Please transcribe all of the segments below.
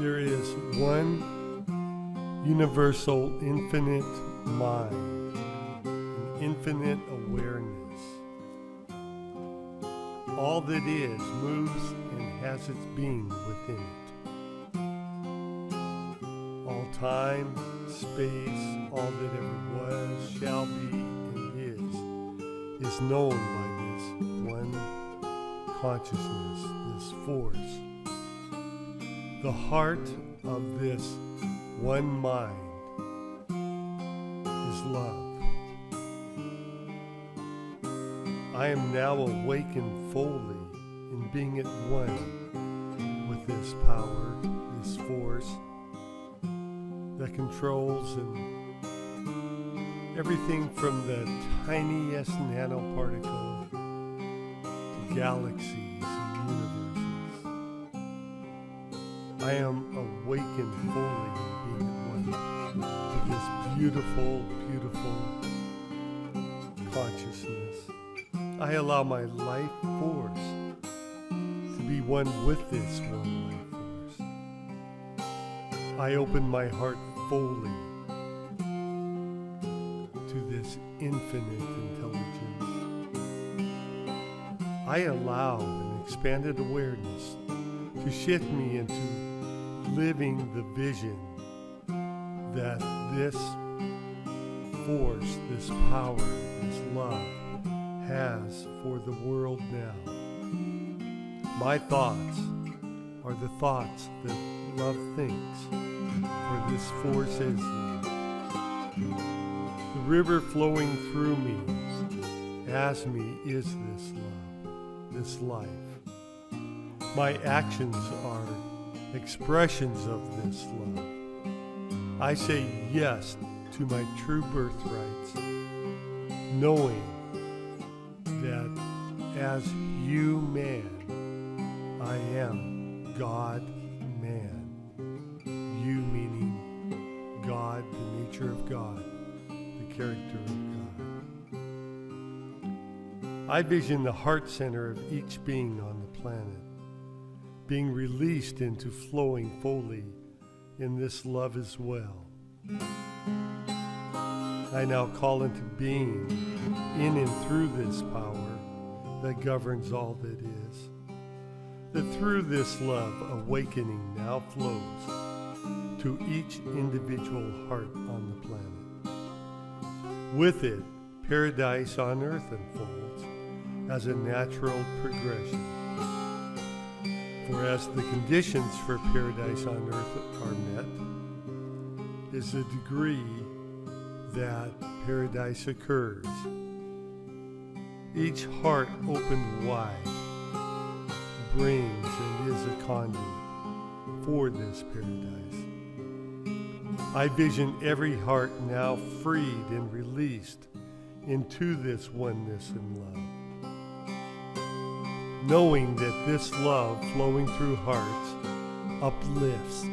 There is one universal infinite mind, an infinite awareness. All that is moves and has its being within it. All time, space, all that ever was, shall be, and is known by this one consciousness, this force. The heart of this one mind is love. I am now awakened fully in being at one with this power, this force that controls everything from the tiniest nanoparticle to galaxies and universes. I am awakened fully in being at one with this beautiful, beautiful consciousness. I allow my life force to be one with this one life force. I open my heart fully to this infinite intelligence. I allow an expanded awareness to shift me into living the vision that this force, this power, this love has for the world now. My thoughts are the thoughts that love thinks, for this force is the river flowing through me, as me is this love, this life. My actions are expressions of this love. I say yes to my true birthrights, knowing that as you man, I am God man. You meaning God, the nature of God, the character of God. I vision the heart center of each being on the planet being released into flowing fully in this love as well. I now call into being in and through this power that governs all that is, that through this love awakening now flows to each individual heart on the planet. With it, paradise on earth unfolds as a natural progression. For as the conditions for paradise on earth are met, is the degree that paradise occurs. Each heart opened wide brings and is a conduit for this paradise. I vision every heart now freed and released into this oneness and love, knowing that this love flowing through hearts uplifts.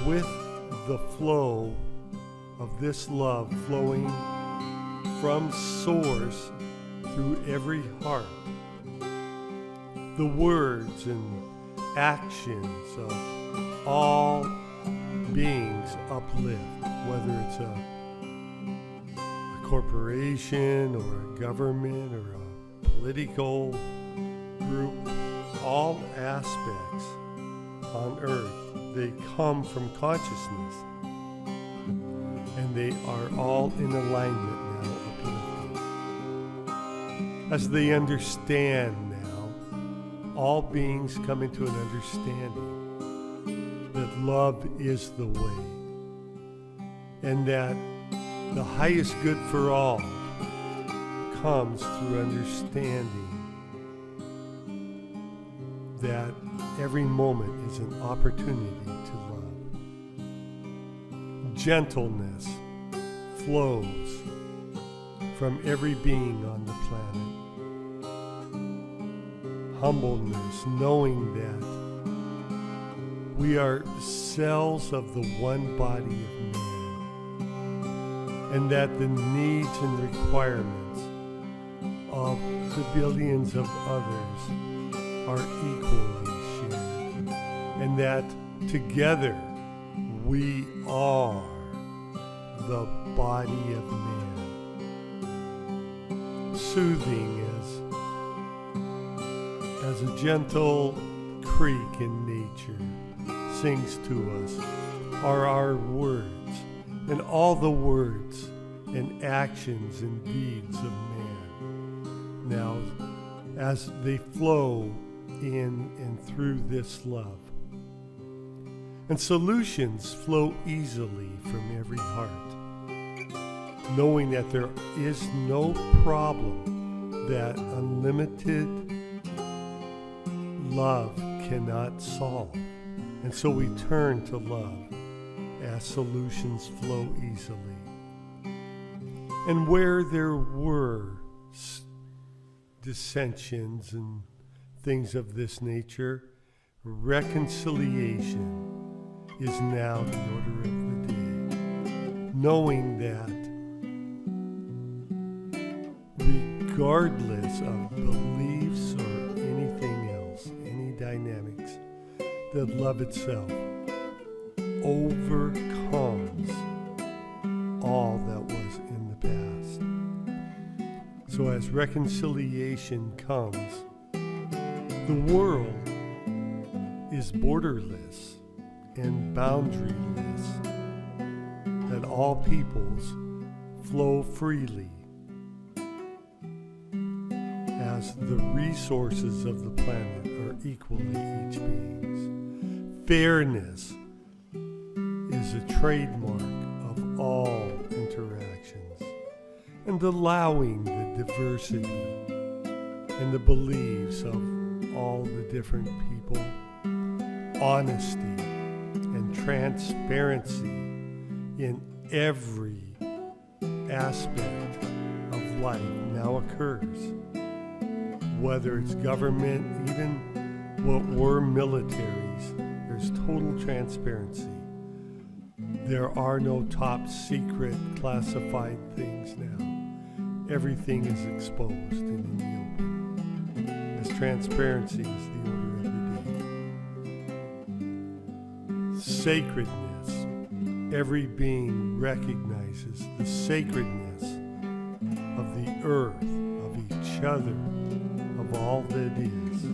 With the flow of this love flowing from source through every heart, the words and actions of all beings uplift, whether it's a corporation or a government or a political group, all aspects on earth, they come from consciousness, and they are all in alignment now, uplifting. As they understand now, all beings come into an understanding that love is the way, and that the highest good for all comes through understanding that every moment is an opportunity to love. Gentleness flows from every being on the planet. Humbleness, knowing that we are cells of the one body of man, and that the needs and requirements of the billions of others are equally and that together we are the body of man. Soothing as a gentle creek in nature sings to us are our words, and all the words and actions and deeds of man. Now, as they flow in and through this love. And solutions flow easily from every heart, knowing that there is no problem that unlimited love cannot solve. And so we turn to love as solutions flow easily. And where there were dissensions and things of this nature, reconciliation is now the order of the day. Knowing that regardless of beliefs or anything else, any dynamics, that love itself overcomes all that was in the past. So as reconciliation comes, the world is borderless and boundaryless, that all peoples flow freely as the resources of the planet are equally each being's. Fairness is a trademark of all interactions, and allowing the diversity and the beliefs of all the different people, honesty and transparency in every aspect of life now occurs. Whether it's government, even what were militaries, there's total transparency. There are no top secret classified things now. Everything is exposed and in the open, as transparency is the order of the day. Sacredness. Every being recognizes the sacredness of the earth, of each other, of all that is.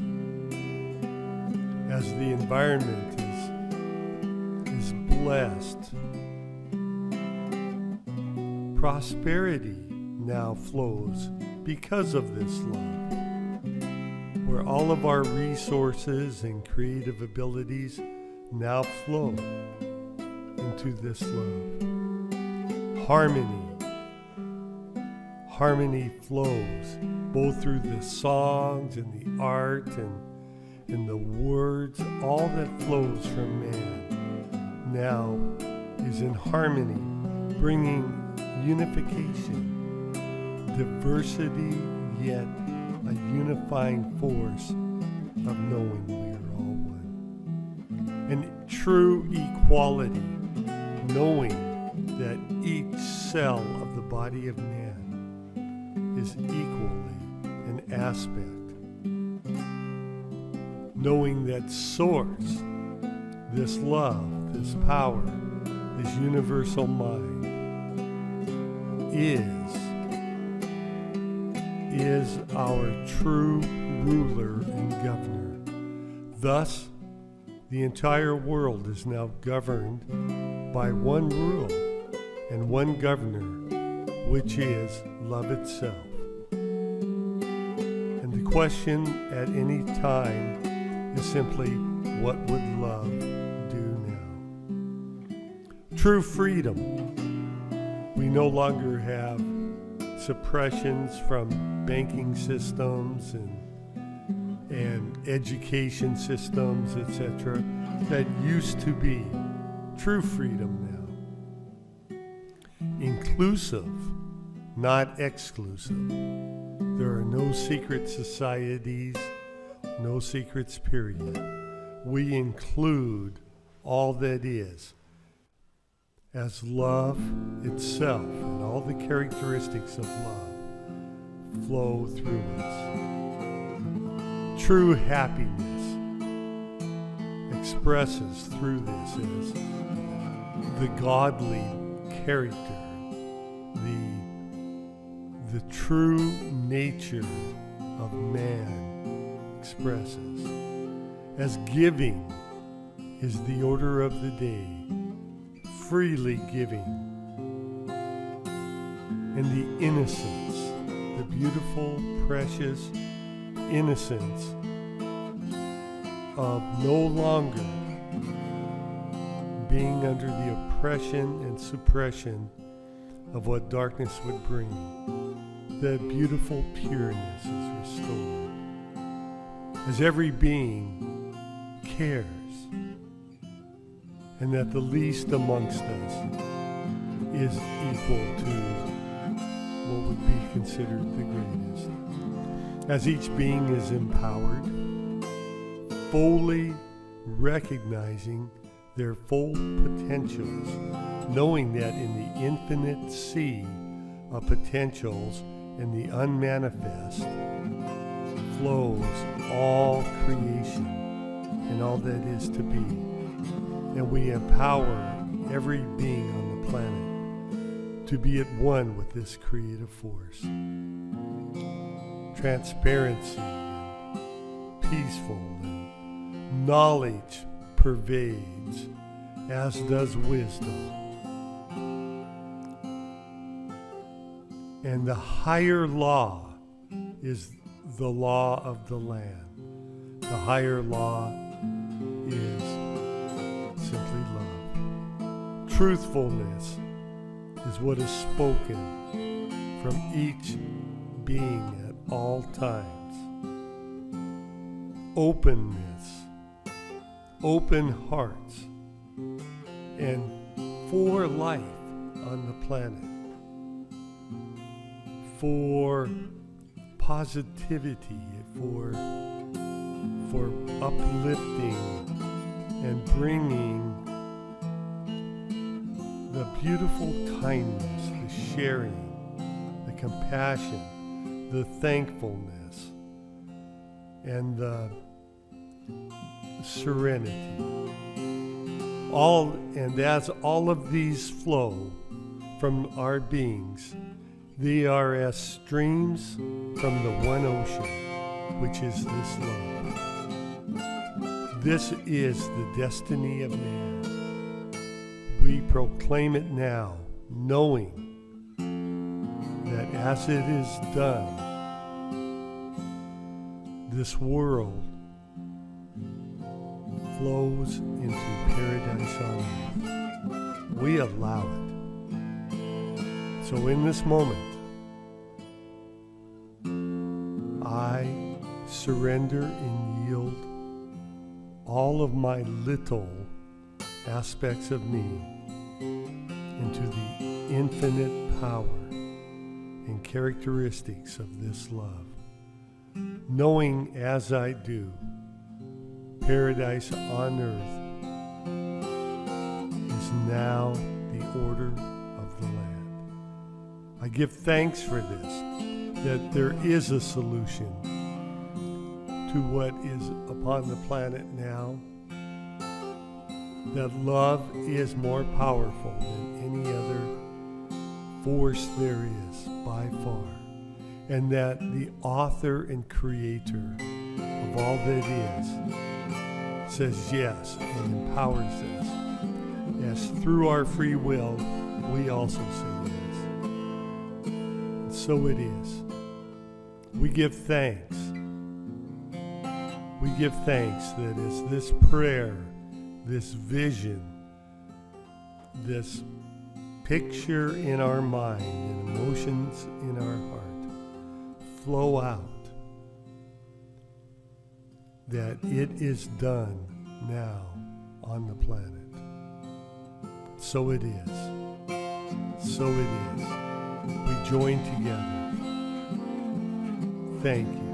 As the environment is blessed, prosperity now flows because of this love, where all of our resources and creative abilities now flow into this love. Harmony flows both through the songs and the art and the words. All that flows from man now is in harmony, bringing unification, diversity, yet a unifying force of knowing we are all one. And true equality, knowing that each cell of the body of man is equally an aspect. Knowing that source, this love, this power, this universal mind is our true ruler and governor. Thus, the entire world is now governed by one rule and one governor, which is love itself. And the question at any time is simply, what would love do now? True freedom. We no longer have suppressions from banking systems and education systems, etc., that used to be. True freedom now. Inclusive, not exclusive. There are no secret societies, no secrets, period. We include all that is, as love itself and all the characteristics of love flow through us. True happiness expresses through this is the godly character, the true nature of man expresses. As giving is the order of the day, freely giving, and the innocence, the beautiful, precious innocence of no longer being under the oppression and suppression of what darkness would bring. The beautiful pureness is restored. As every being cares, and that the least amongst us is equal to what would be considered the greatest. As each being is empowered, fully recognizing their full potentials, knowing that in the infinite sea of potentials and the unmanifest flows all creation and all that is to be. And we empower every being on the planet to be at one with this creative force. Transparency and peaceful and knowledge pervades, as does wisdom. And the higher law is the law of the land. The higher law is simply love. Truthfulness is what is spoken from each being at all times. Openness, open hearts, and for life on the planet, for positivity, for uplifting and bringing the beautiful kindness, the sharing, the compassion, the thankfulness, and the serenity. As all of these flow from our beings, they are as streams from the one ocean, which is this love. This is the destiny of man. We proclaim it now, knowing that as it is done, this world flows into paradise on earth. We allow it. So in this moment, I surrender and yield all of my little aspects of me into the infinite power and characteristics of this love, knowing as I do, paradise on earth is now the order of the land. I give thanks for this, that there is a solution to what is upon the planet now, that love is more powerful than any other force there is by far, and that the author and creator of all that is says yes and empowers us, as through our free will we also say yes. And so it is. We give thanks. We give thanks that as this prayer, this vision, this picture in our mind and emotions in our heart flow out, that it is done now on the planet. So it is. So it is. We join together. Thank you.